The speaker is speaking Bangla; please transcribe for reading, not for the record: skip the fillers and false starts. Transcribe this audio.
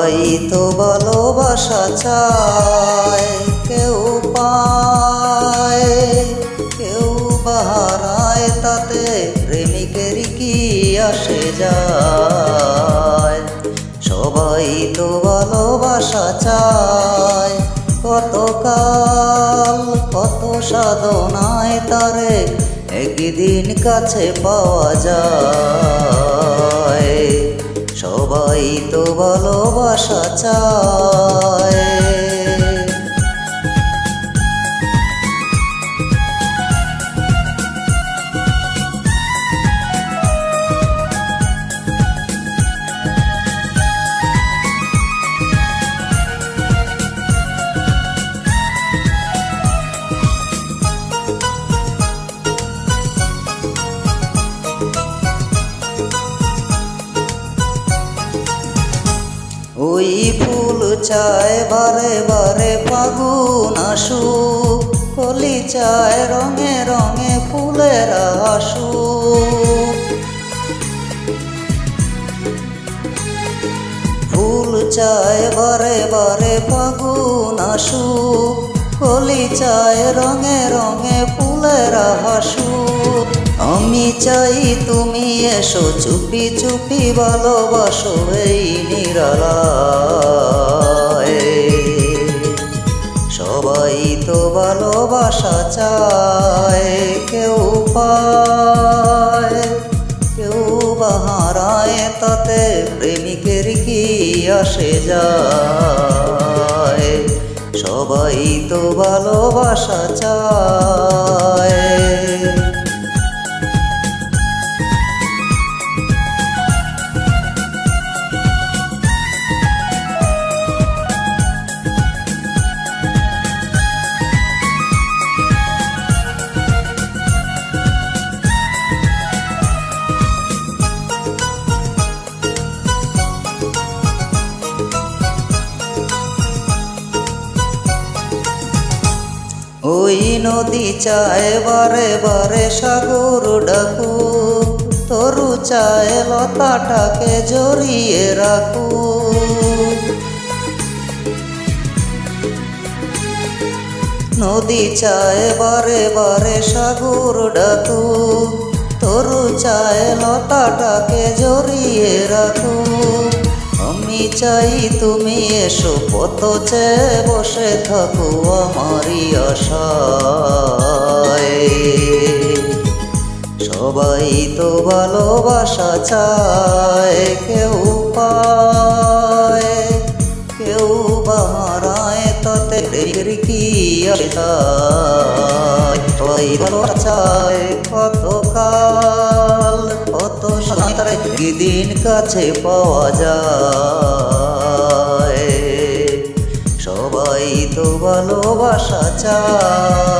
সবাই তো ভালোবাসা চায়, কেউ পায় কেউ বাহারায়, তাতে প্রেমিকের কি আসে যায়। সবাই তো ভালোবাসা চায়, কতকাল কত সাধনায় তারে একদিন কাছে পাওয়া যায়। সবাই তো ভালোবাসা চায়। ওই ফুল চায় বারে বারে ফাগুন আসুক, কলি চায় রঙে রঙে ফুলের আসুক। ফুল চায় বারে বারে ফাগুন আসুক, কলি চায় রঙে রঙে ফুলের আসুক। আমি চাই তুমি এসো, চুপি চুপি ভালোবাসো এই নিরালায়। সবাই তো ভালোবাসা চায়, কেউ পায় কেউ বাহারায়, তাতে প্রেমিকের কি আসে যায়। সবাই তো ভালোবাসা চায়। ওই নদী চায় বারে বারে সাগর ডাকু, তরু চায় লতাটাকে জড়িয়ে রাখু। নদী চায় বারে বারে সাগর ডাকু, তরু চায় লতাটাকে জড়িয়ে রাখু। আমি চাই তুমি এসো, পথ চেয়ে বসে থাকো আমারই আশায়। সবাই তো ভালোবাসা চায়, কেউ পায় কেউ বাহারায়, তাতে কি আসে যায়। সবাই ভালোবাসা চায়, কতকাল কত সময় তারে একদিন কাছে পাওয়া যায়। সবাই তো ভালোবাসা চায়।